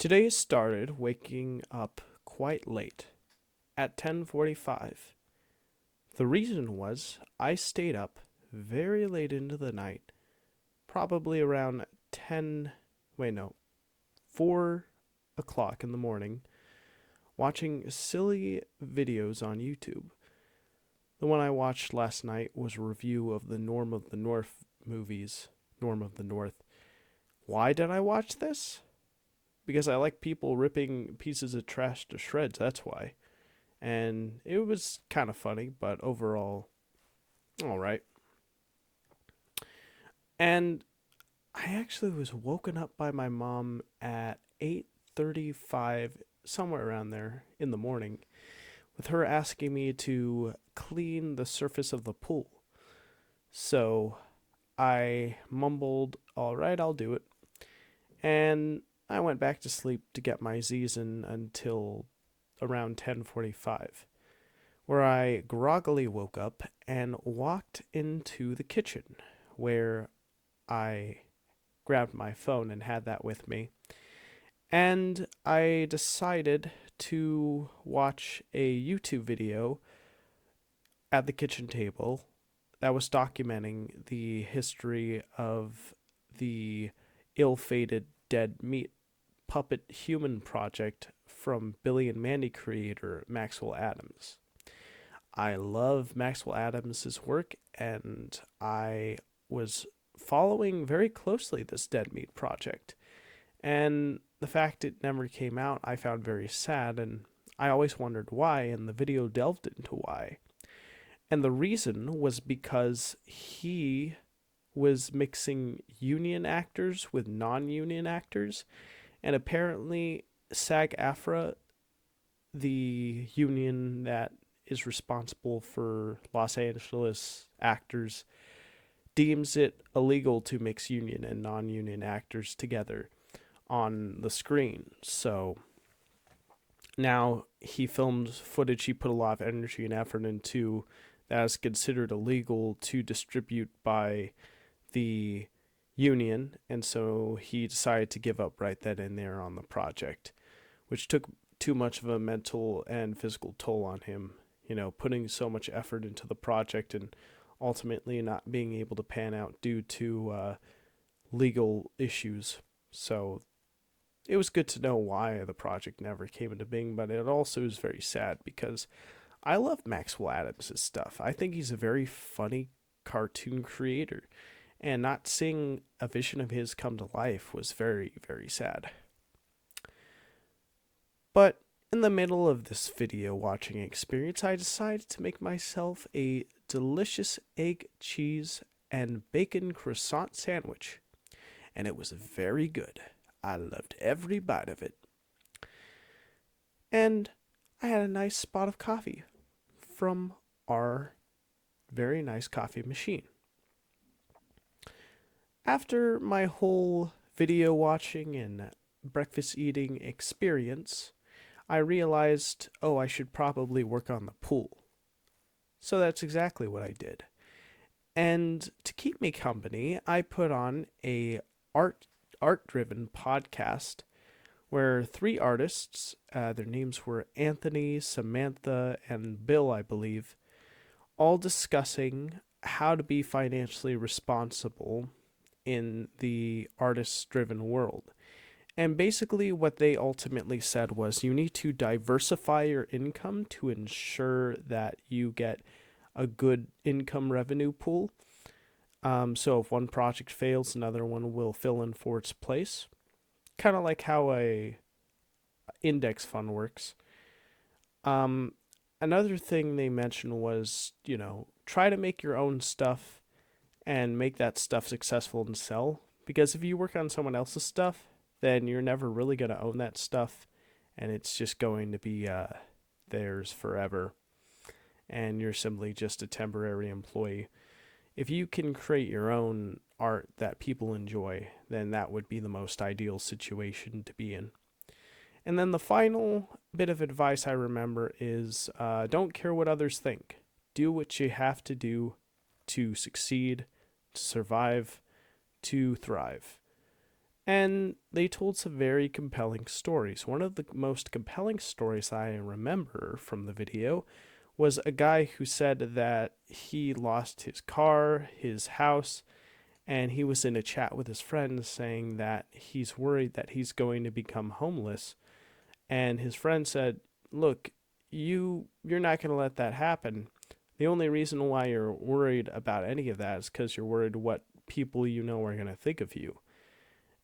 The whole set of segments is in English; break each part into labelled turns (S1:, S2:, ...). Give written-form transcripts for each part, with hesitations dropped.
S1: Today started waking up quite late, at 10:45. The reason was I stayed up very late into the night, probably around 10, wait no, 4 o'clock in the morning, watching silly videos on YouTube. The one I watched last night was a review of the Norm of the North movies, Norm of the North. Why did I watch this? Because I like people ripping pieces of trash to shreds, that's why. And it was kind of funny, but overall, all right. And I actually was woken up by my mom at 8:35, somewhere around there in the morning, with her asking me to clean the surface of the pool. So I mumbled, "All right, I'll do it." And I went back to sleep to get my Z's in until around 10:45, where I groggily woke up and walked into the kitchen, where I grabbed my phone and had that with me. And I decided to watch a YouTube video at the kitchen table that was documenting the history of the ill-fated dead meat puppet human project from Billy and Mandy creator Maxwell Adams. I love Maxwell Adams' work, and I was following very closely this Dead Meat project. And the fact it never came out, I found very sad, and I always wondered why, and the video delved into why. And the reason was because he was mixing union actors with non union actors, and apparently SAG AFTRA, the union that is responsible for Los Angeles actors, deems it illegal to mix union and non union actors together on the screen. So now he filmed footage he put a lot of energy and effort into that is considered illegal to distribute by the union, and so he decided to give up right then and there on the project, which took too much of a mental and physical toll on him, putting so much effort into the project and ultimately not being able to pan out due to legal issues. So it was good to know why the project never came into being, but it also is very sad because I love Maxwell Adams' stuff. I think he's a very funny cartoon creator, and not seeing a vision of his come to life was very, very sad. But in the middle of this video watching experience, I decided to make myself a delicious egg, cheese, and bacon croissant sandwich, and it was very good. I loved every bite of it. And I had a nice spot of coffee from our very nice coffee machine. After my whole video watching and breakfast eating experience, I realized, I should probably work on the pool. So that's exactly what I did. And to keep me company, I put on a art-driven podcast where three artists, their names were Anthony, Samantha, and Bill, I believe, all discussing how to be financially responsible in the artist-driven world. And basically what they ultimately said was you need to diversify your income to ensure that you get a good income revenue pool. So if one project fails, another one will fill in for its place. Kind of like how a index fund works. Another thing they mentioned was, try to make your own stuff and make that stuff successful and sell. Because if you work on someone else's stuff, then you're never really going to own that stuff, and it's just going to be theirs forever. And you're simply just a temporary employee. If you can create your own art that people enjoy, then that would be the most ideal situation to be in. And then the final bit of advice I remember is don't care what others think. Do what you have to do to succeed, to survive, to thrive. And they told some very compelling stories. One of the most compelling stories I remember from the video was a guy who said that he lost his car, his house, and he was in a chat with his friends saying that he's worried that he's going to become homeless. And his friend said, "Look, you're not going to let that happen. The only reason why you're worried about any of that is because you're worried what people you know are going to think of you."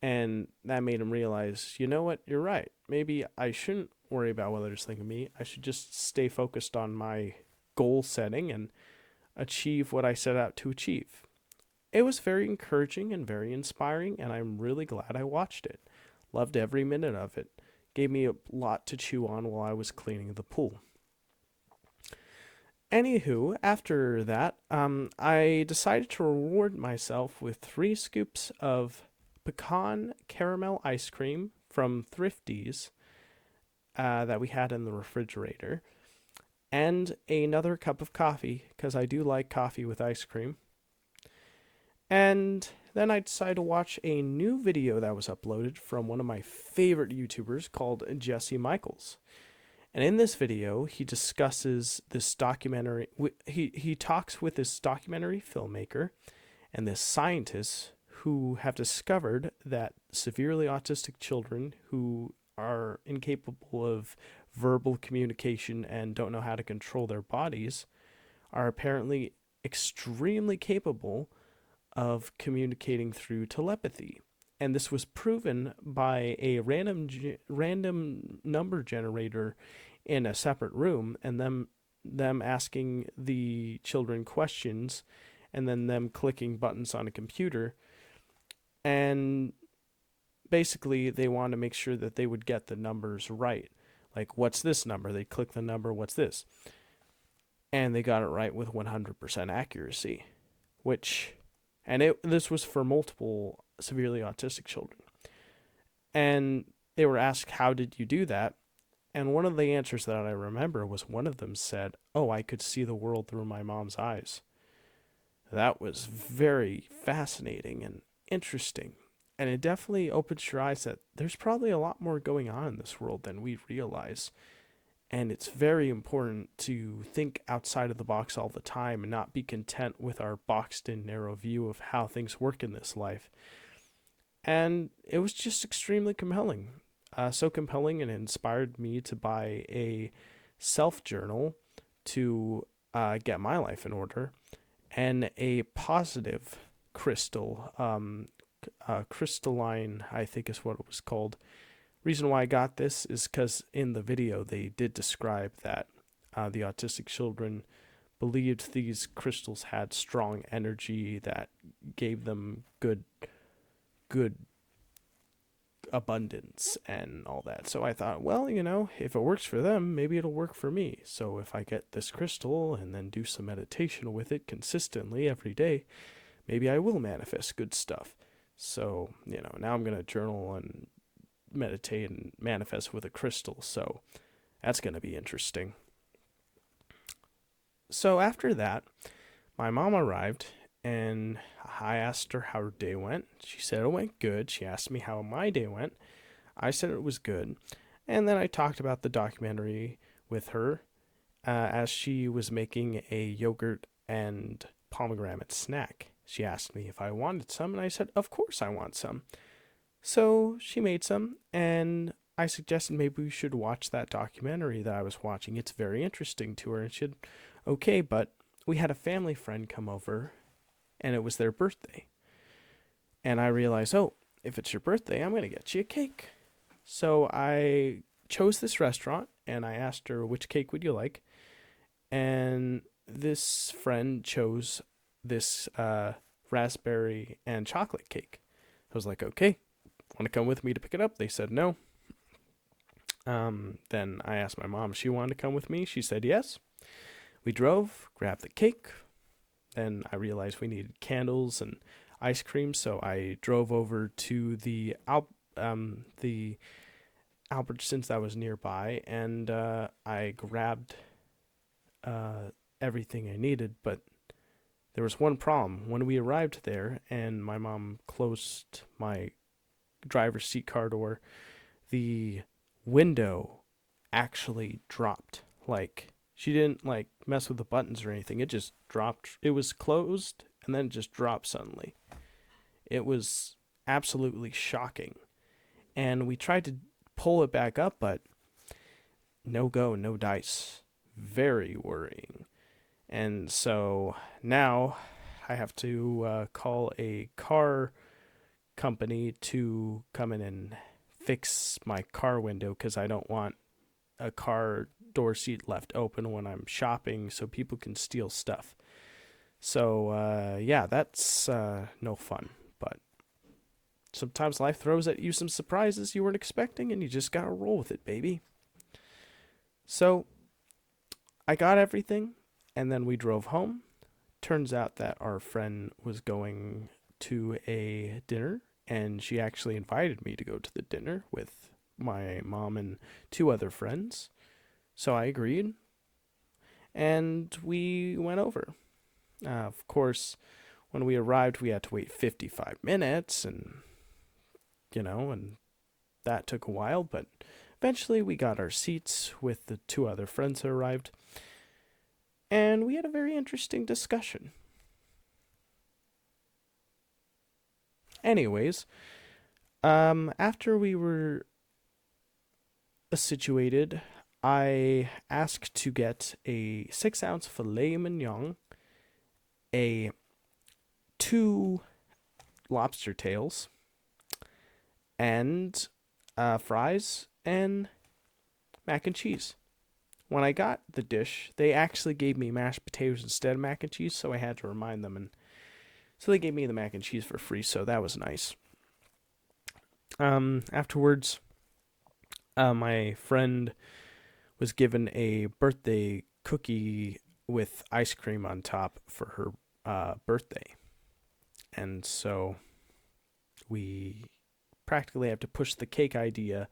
S1: And that made him realize, you know what, you're right. Maybe I shouldn't worry about what others think of me. I should just stay focused on my goal setting and achieve what I set out to achieve. It was very encouraging and very inspiring, and I'm really glad I watched it. Loved every minute of it. Gave me a lot to chew on while I was cleaning the pool. Anywho, after that, I decided to reward myself with 3 scoops of pecan caramel ice cream from Thrifties that we had in the refrigerator, and another cup of coffee, because I do like coffee with ice cream. And then I decided to watch a new video that was uploaded from one of my favorite YouTubers called Jesse Michaels. And in this video, he discusses this documentary. He talks with this documentary filmmaker and this scientist who have discovered that severely autistic children who are incapable of verbal communication and don't know how to control their bodies are apparently extremely capable of communicating through telepathy. And this was proven by a random number generator in a separate room, and them asking the children questions, and then them clicking buttons on a computer. And basically, they wanted to make sure that they would get the numbers right. Like, what's this number? They click the number, what's this? And they got it right with 100% accuracy, which, this was for multiple severely autistic children. And they were asked, how did you do that? And one of the answers that I remember was one of them said, "Oh, I could see the world through my mom's eyes." That was very fascinating and interesting. And it definitely opens your eyes that there's probably a lot more going on in this world than we realize. And it's very important to think outside of the box all the time and not be content with our boxed in narrow view of how things work in this life. And it was just extremely compelling. So compelling, and it inspired me to buy a self journal to get my life in order, and a positive crystal, crystalline, I think is what it was called. Reason why I got this is because in the video they did describe that the autistic children believed these crystals had strong energy that gave them good abundance and all that. So I thought, well, if it works for them, maybe it'll work for me. So if I get this crystal and then do some meditation with it consistently every day, maybe I will manifest good stuff. So, now I'm going to journal and meditate and manifest with a crystal. So that's going to be interesting. So after that, my mom arrived, and I asked her how her day went. She said it went good. She asked me how my day went. I said it was good. And then I talked about the documentary with her as she was making a yogurt and pomegranate snack. She asked me if I wanted some, and I said, of course I want some. So she made some, and I suggested maybe we should watch that documentary that I was watching. It's very interesting to her. And she said, okay, but we had a family friend come over, and it was their birthday. And I realized, oh, if it's your birthday, I'm going to get you a cake. So I chose this restaurant, and I asked her, which cake would you like? And this friend chose this raspberry and chocolate cake. I was like, okay, want to come with me to pick it up? They said no. Then I asked my mom if she wanted to come with me. She said yes. We drove, grabbed the cake. Then I realized we needed candles and ice cream, so I drove over to the Albertsons that was nearby, and I grabbed everything I needed. But there was one problem. When we arrived there and my mom closed my driver's seat car door, the window actually dropped. Like, she didn't like mess with the buttons or anything. It just dropped. It was closed and then it just dropped suddenly. It was absolutely shocking. And we tried to pull it back up, but no go, no dice. Very worrying. And so now I have to call a car company to come in and fix my car window because I don't want a car door seat left open when I'm shopping so people can steal stuff. So, yeah, that's no fun. But sometimes life throws at you some surprises you weren't expecting, and you just gotta roll with it, baby. So, I got everything, and then we drove home. Turns out that our friend was going to a dinner, and she actually invited me to go to the dinner with my mom and two other friends. So I agreed, and we went over. Of course, when we arrived, we had to wait 55 minutes, and that took a while, but eventually we got our seats with the two other friends that arrived, and we had a very interesting discussion. Anyways, after we were situated, I asked to get a 6-ounce filet mignon, a 2 lobster tails, and fries, and mac and cheese. When I got the dish, they actually gave me mashed potatoes instead of mac and cheese, so I had to remind them, and so they gave me the mac and cheese for free, so that was nice. Afterwards, my friend was given a birthday cookie with ice cream on top for her birthday. And so we practically have to push the cake idea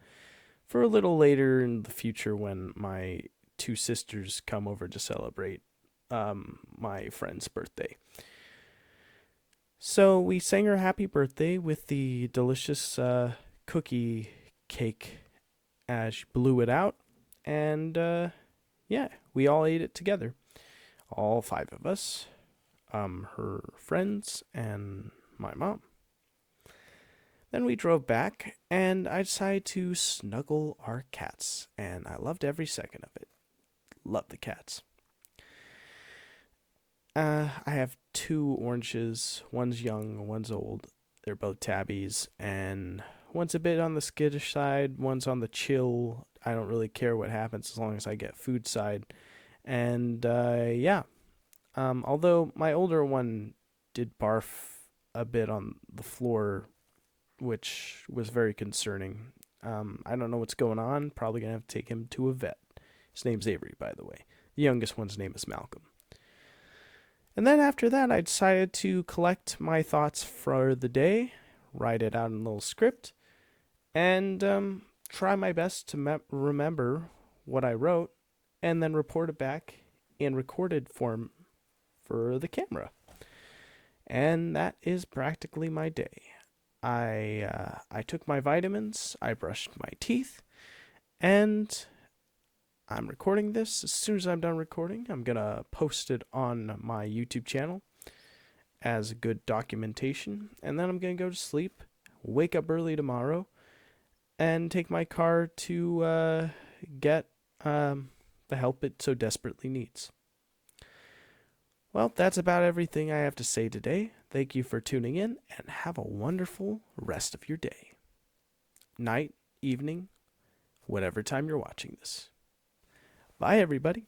S1: for a little later in the future when my two sisters come over to celebrate my friend's birthday. So we sang her happy birthday with the delicious cookie cake as she blew it out. And yeah, we all ate it together. All 5 of us, her friends, and my mom. Then we drove back, and I decided to snuggle our cats, and I loved every second of it. Love the cats. I have 2 oranges. One's young, one's old. They're both tabbies, and one's a bit on the skittish side, one's on the chill. I don't really care what happens as long as I get food side. And yeah, although my older one did barf a bit on the floor, which was very concerning. I don't know what's going on. Probably going to have to take him to a vet. His name's Avery, by the way. The youngest one's name is Malcolm. And then after that, I decided to collect my thoughts for the day, write it out in a little script, and try my best to remember what I wrote, and then report it back in recorded form for the camera. And that is practically my day. I took my vitamins, I brushed my teeth, and I'm recording this. As soon as I'm done recording, I'm going to post it on my YouTube channel as a good documentation, and then I'm going to go to sleep, wake up early tomorrow, and take my car to get the help it so desperately needs. Well, that's about everything I have to say today. Thank you for tuning in, and have a wonderful rest of your day. Night, evening, whatever time you're watching this. Bye, everybody.